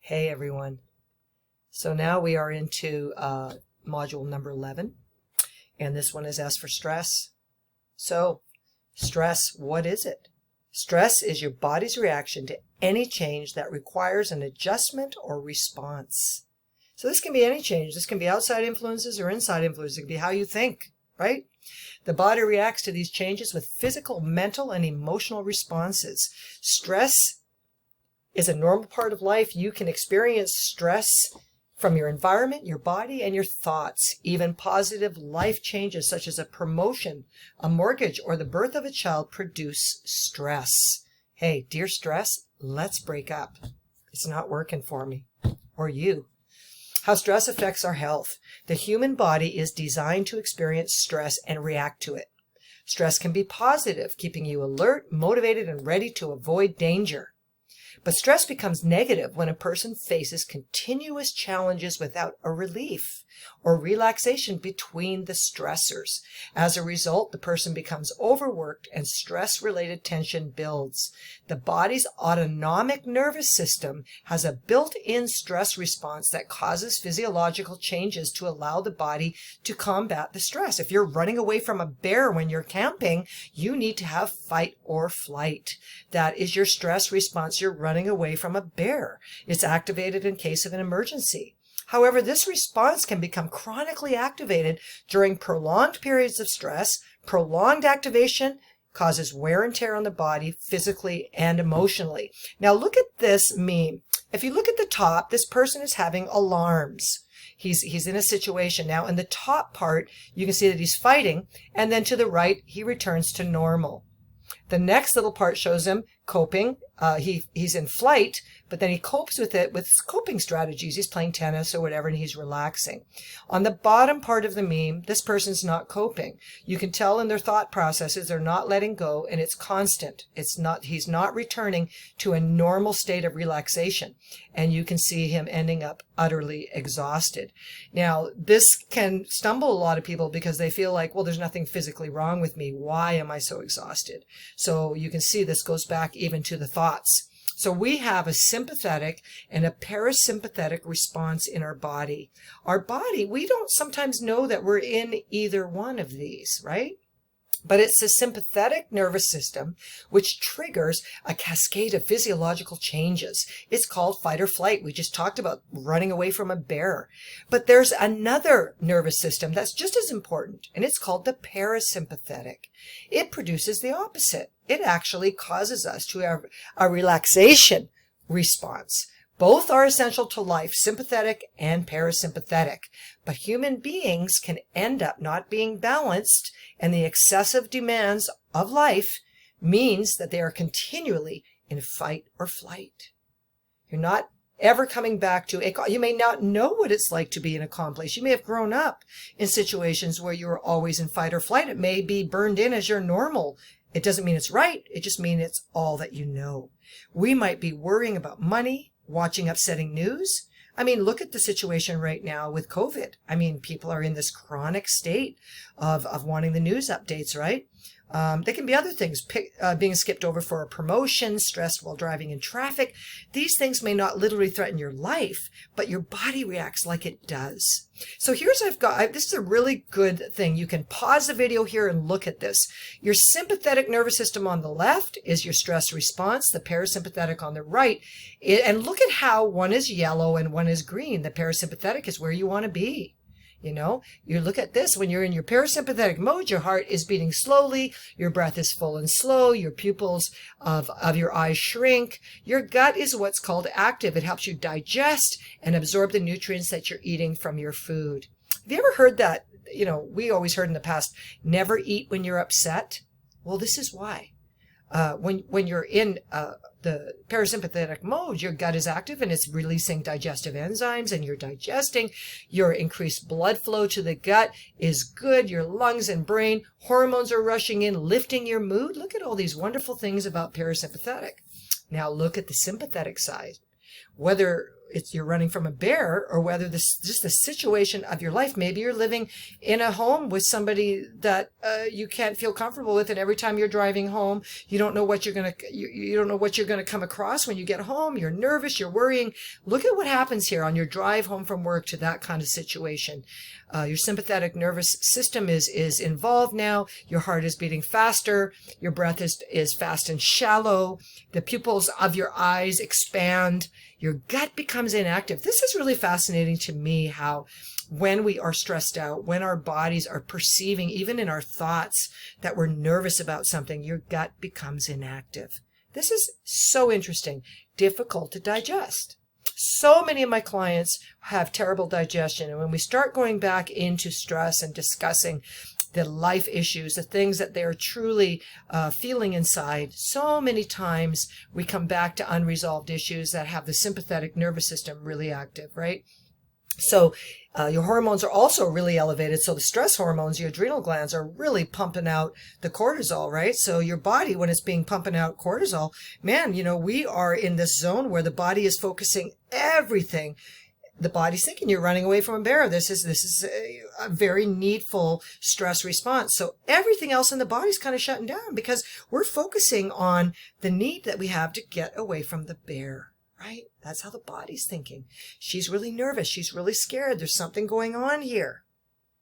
Hey everyone. So now we are into module number 11, and this one is S for stress. So stress, what is it? Stress is your body's reaction to any change that requires an adjustment or response. So this can be any change. This can be outside influences or inside influences. It can be how you think, right? The body reacts to these changes with physical, mental, and emotional responses. Stress is a normal part of life. You can experience stress from your environment, your body, and your thoughts. Even positive life changes such as a promotion, a mortgage, or the birth of a child produce stress. Hey, dear stress, let's break up. It's not working for me or you. How stress affects our health. The human body is designed to experience stress and react to it. Stress can be positive, keeping you alert, motivated, and ready to avoid danger. But stress becomes negative when a person faces continuous challenges without a relief or relaxation between the stressors. As a result, the person becomes overworked and stress-related tension builds. The body's autonomic nervous system has a built-in stress response that causes physiological changes to allow the body to combat the stress. If you're running away from a bear when you're camping, you need to have fight or flight. That is your stress response. You're running away from a bear. It's activated in case of an emergency. However, this response can become chronically activated during prolonged periods of stress. Prolonged activation causes wear and tear on the body physically and emotionally. Now look at this meme. If you look at the top, this person is having alarms. He's in a situation now. In the top part, you can see that he's fighting, and then to the right, he returns to normal. The next little part shows him coping. He's in flight, but then he copes with it with coping strategies. He's playing tennis or whatever, and he's relaxing. On the bottom part of the meme, this person's not coping. You can tell in their thought processes they're not letting go, and it's constant. He's not returning to a normal state of relaxation, and you can see him ending up utterly exhausted. Now, this can stumble a lot of people because they feel like, well, there's nothing physically wrong with me. Why am I so exhausted? So you can see this goes back even to the thoughts. So we have a sympathetic and a parasympathetic response in our body. Our body, we don't sometimes know that we're in either one of these, right? But it's the sympathetic nervous system which triggers a cascade of physiological changes. It's called fight or flight. We just talked about running away from a bear. But there's another nervous system that's just as important, and it's called the parasympathetic. It produces the opposite. It actually causes us to have a relaxation response. Both are essential to life, sympathetic and parasympathetic. But human beings can end up not being balanced, and the excessive demands of life means that they are continually in fight or flight. You're not ever coming back to you may not know what it's like to be in a calm place. You may have grown up in situations where you were always in fight or flight. It may be burned in as your normal. It doesn't mean it's right. It just means it's all that you know. We might be worrying about money, watching upsetting news. I mean, look at the situation right now with COVID. I mean, people are in this chronic state of wanting the news updates, right? There can be other things, being skipped over for a promotion, stressed while driving in traffic. These things may not literally threaten your life, but your body reacts like it does. So here's this is a really good thing. You can pause the video here and look at this. Your sympathetic nervous system on the left is your stress response, the parasympathetic on the right. And look at how one is yellow and one is green. The parasympathetic is where you want to be. You know, you look at this, when you're in your parasympathetic mode, your heart is beating slowly, your breath is full and slow, your pupils of your eyes shrink. Your gut is what's called active. It helps you digest and absorb the nutrients that you're eating from your food. Have you ever heard that, we always heard in the past, never eat when you're upset? Well, this is why. When you're in the parasympathetic mode, your gut is active and it's releasing digestive enzymes and you're digesting. Your increased blood flow to the gut is good. Your lungs and brain, hormones are rushing in, lifting your mood. Look at all these wonderful things about parasympathetic. Now look at the sympathetic side. Whether you're running from a bear, or whether this just the situation of your life. Maybe you're living in a home with somebody that you can't feel comfortable with, and every time you're driving home, you don't know what you're gonna come across when you get home. You're nervous, you're worrying. Look at what happens here on your drive home from work to that kind of situation. Your sympathetic nervous system is involved now. Your heart is beating faster. Your breath is fast and shallow. The pupils of your eyes expand. Your gut becomes inactive. This is really fascinating to me, how when we are stressed out, when our bodies are perceiving, even in our thoughts, that we're nervous about something, your gut becomes inactive. This is so interesting. Difficult to digest. So many of my clients have terrible digestion. And when we start going back into stress and discussing the life issues, the things that they're truly feeling inside, so many times we come back to unresolved issues that have the sympathetic nervous system really active, right? So your hormones are also really elevated. So the stress hormones, your adrenal glands, are really pumping out the cortisol, right? So your body, when it's being pumping out cortisol, man, we are in this zone where the body is focusing everything. The body's thinking you're running away from a bear. This is a very needful stress response. So everything else in the body's kind of shutting down because we're focusing on the need that we have to get away from the bear. Right? That's how the body's thinking. She's really nervous. She's really scared. There's something going on here.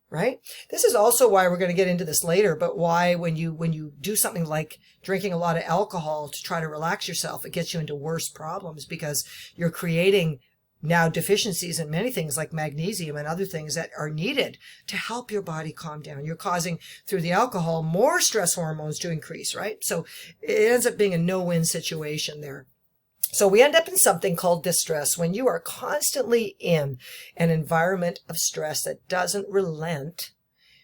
Right? This is also why we're going to get into this later, but why when you do something like drinking a lot of alcohol to try to relax yourself, it gets you into worse problems because you're creating now deficiencies in many things like magnesium and other things that are needed to help your body calm down. You're causing, through the alcohol, more stress hormones to increase, right? So it ends up being a no-win situation there. So we end up in something called distress. When you are constantly in an environment of stress that doesn't relent,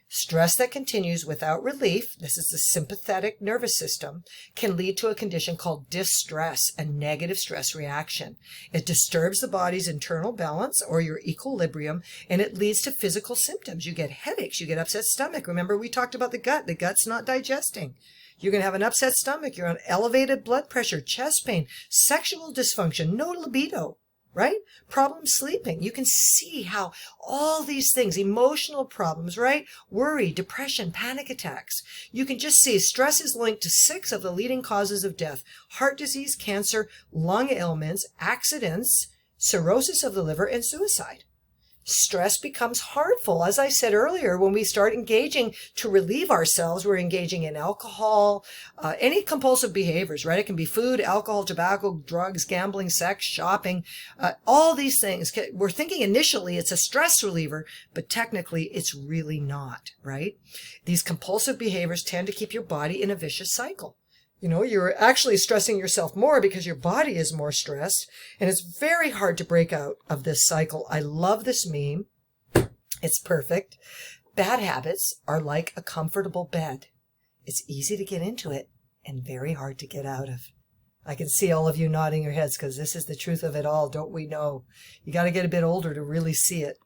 stress that continues without relief, this is the sympathetic nervous system, can lead to a condition called distress, a negative stress reaction. It disturbs the body's internal balance or your equilibrium, and it leads to physical symptoms. You get headaches, you get upset stomach. Remember, we talked about the gut. The gut's not digesting. You're going to have an upset stomach. You're on elevated blood pressure, chest pain, sexual dysfunction, no libido, right? Problem sleeping. You can see how all these things, emotional problems, right? Worry, depression, panic attacks. You can just see stress is linked to 6 of the leading causes of death: heart disease, cancer, lung ailments, accidents, cirrhosis of the liver, and suicide. Stress becomes harmful. As I said earlier, when we start engaging to relieve ourselves, we're engaging in alcohol, any compulsive behaviors, right? It can be food, alcohol, tobacco, drugs, gambling, sex, shopping, all these things. We're thinking initially it's a stress reliever, but technically it's really not, right? These compulsive behaviors tend to keep your body in a vicious cycle. You're actually stressing yourself more because your body is more stressed, and it's very hard to break out of this cycle. I love this meme. It's perfect. Bad habits are like a comfortable bed. It's easy to get into it and very hard to get out of. I can see all of you nodding your heads because this is the truth of it all, don't we know? You got to get a bit older to really see it.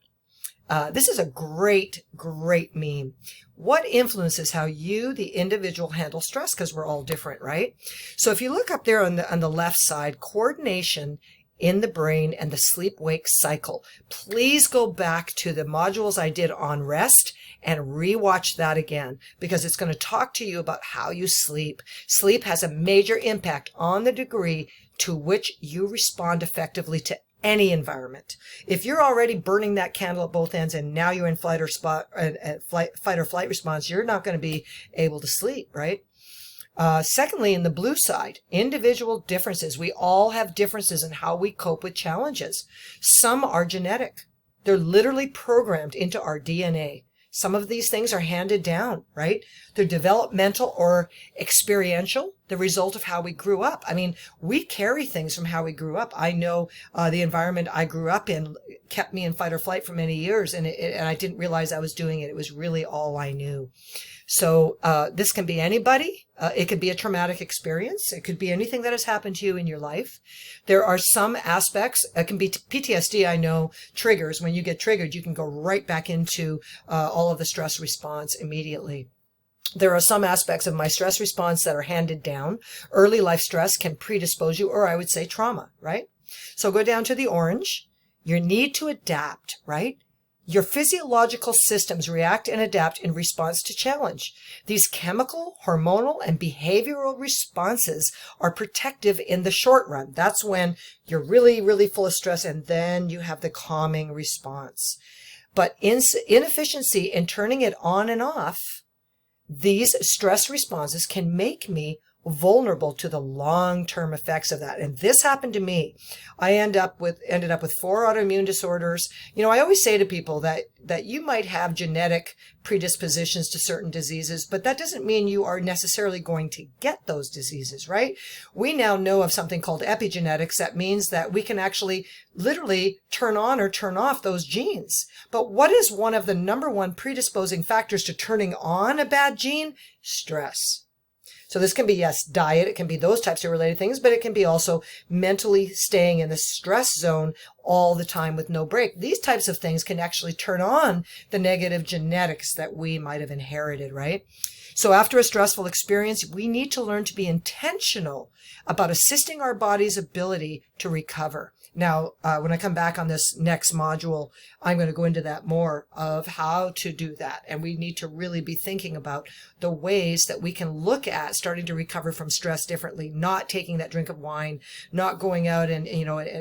This is a great, great meme. What influences how you, the individual, handle stress? Because we're all different, right? So if you look up there on the left side, coordination in the brain and the sleep-wake cycle. Please go back to the modules I did on rest and rewatch that again, because it's going to talk to you about how you sleep. Sleep has a major impact on the degree to which you respond effectively to any environment. If you're already burning that candle at both ends and now you're in fight or flight response, you're not going to be able to sleep, right? Secondly, in the blue side, individual differences. We all have differences in how we cope with challenges. Some are genetic. They're literally programmed into our DNA. Some of these things are handed down, right? They're developmental or experiential, the result of how we grew up. I mean, we carry things from how we grew up. I know the environment I grew up in kept me in fight or flight for many years, and I didn't realize I was doing it. It was really all I knew. So this can be anybody. It could be a traumatic experience. It could be anything that has happened to you in your life. There are some aspects. It can be PTSD, I know, triggers. When you get triggered, you can go right back into all of the stress response immediately. There are some aspects of my stress response that are handed down. Early life stress can predispose you, or I would say trauma, right? So go down to the orange. your need to adapt, right? Your physiological systems react and adapt in response to challenge. These chemical, hormonal, and behavioral responses are protective in the short run. That's when you're really, really full of stress, and then you have the calming response. But inefficiency in turning it on and off, these stress responses can make me vulnerable to the long-term effects of that. And this happened to me. I ended up with 4 autoimmune disorders. You know, I always say to people that you might have genetic predispositions to certain diseases, but that doesn't mean you are necessarily going to get those diseases, right? We now know of something called epigenetics. That means that we can actually literally turn on or turn off those genes. But what is one of the number one predisposing factors to turning on a bad gene? Stress. So this can be, yes, diet. It can be those types of related things, but it can be also mentally staying in the stress zone all the time with no break. These types of things can actually turn on the negative genetics that we might have inherited, right? So after a stressful experience, we need to learn to be intentional about assisting our body's ability to recover. Now, when I come back on this next module, I'm going to go into that more of how to do that. And we need to really be thinking about the ways that we can look at starting to recover from stress differently, not taking that drink of wine, not going out and,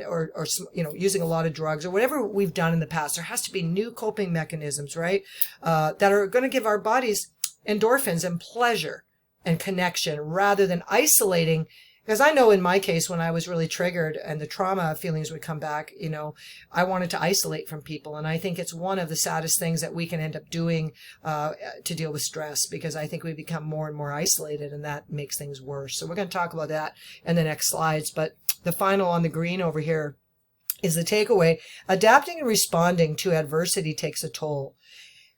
or using a lot of drugs or whatever we've done in the past. There has to be new coping mechanisms, right? That are going to give our bodies endorphins and pleasure and connection rather than isolating. Because I know in my case, when I was really triggered and the trauma feelings would come back, I wanted to isolate from people. And I think it's one of the saddest things that we can end up doing to deal with stress, because I think we become more and more isolated, and that makes things worse. So we're going to talk about that in the next slides. But the final on the green over here is the takeaway. Adapting and responding to adversity takes a toll.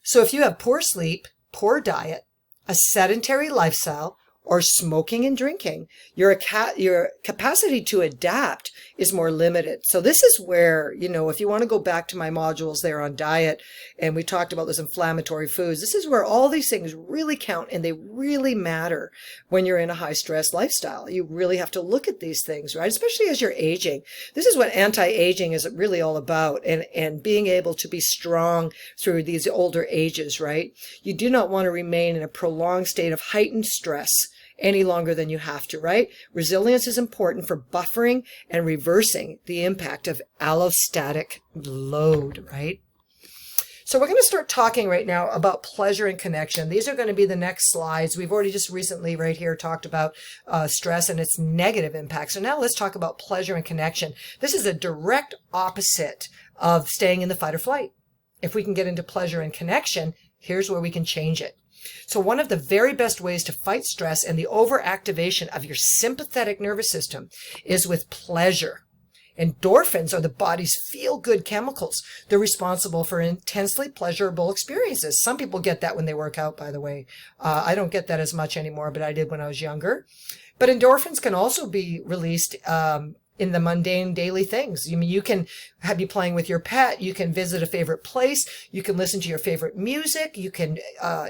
So if you have poor sleep, poor diet, a sedentary lifestyle, or smoking and drinking, your capacity to adapt is more limited. So this is where, if you want to go back to my modules there on diet, and we talked about those inflammatory foods, this is where all these things really count, and they really matter when you're in a high stress lifestyle. You really have to look at these things, right? Especially as you're aging. This is what anti-aging is really all about, and being able to be strong through these older ages, right? You do not want to remain in a prolonged state of heightened stress any longer than you have to, right? Resilience is important for buffering and reversing the impact of allostatic load, right? So we're going to start talking right now about pleasure and connection. These are going to be the next slides. We've already just recently right here talked about stress and its negative impact. So now let's talk about pleasure and connection. This is a direct opposite of staying in the fight or flight. If we can get into pleasure and connection, here's where we can change it. So one of the very best ways to fight stress and the overactivation of your sympathetic nervous system is with pleasure. Endorphins are the body's feel-good chemicals. They're responsible for intensely pleasurable experiences. Some people get that when they work out, by the way. I don't get that as much anymore, but I did when I was younger. But endorphins can also be released in the mundane daily things. You can have you playing with your pet. You can visit a favorite place. You can listen to your favorite music. You can,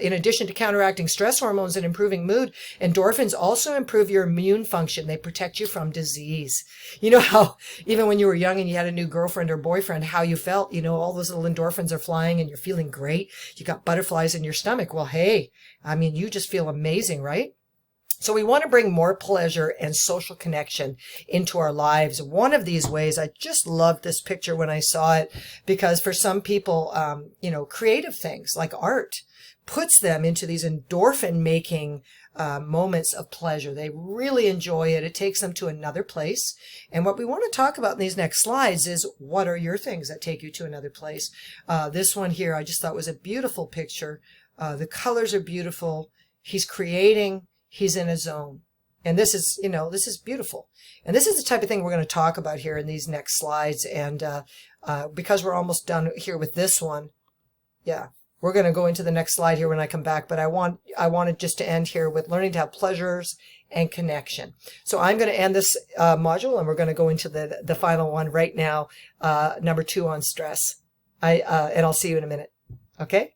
in addition to counteracting stress hormones and improving mood, endorphins also improve your immune function. They protect you from disease. You know how even when you were young and you had a new girlfriend or boyfriend, how you felt, all those little endorphins are flying and you're feeling great. You got butterflies in your stomach. Well, hey, you just feel amazing, right? So we want to bring more pleasure and social connection into our lives. One of these ways, I just loved this picture when I saw it, because for some people, creative things like art puts them into these endorphin making moments of pleasure. They really enjoy it. It takes them to another place. And what we want to talk about in these next slides is, what are your things that take you to another place? This one here, I just thought was a beautiful picture. The colors are beautiful. He's creating. He's in a zone. And this is, this is beautiful. And this is the type of thing we're going to talk about here in these next slides. And because we're almost done here with this one, we're going to go into the next slide here when I come back. But I wanted just to end here with learning to have pleasures and connection. So I'm going to end this module, and we're going to go into the final one right now, number 2 on stress. And I'll see you in a minute. Okay?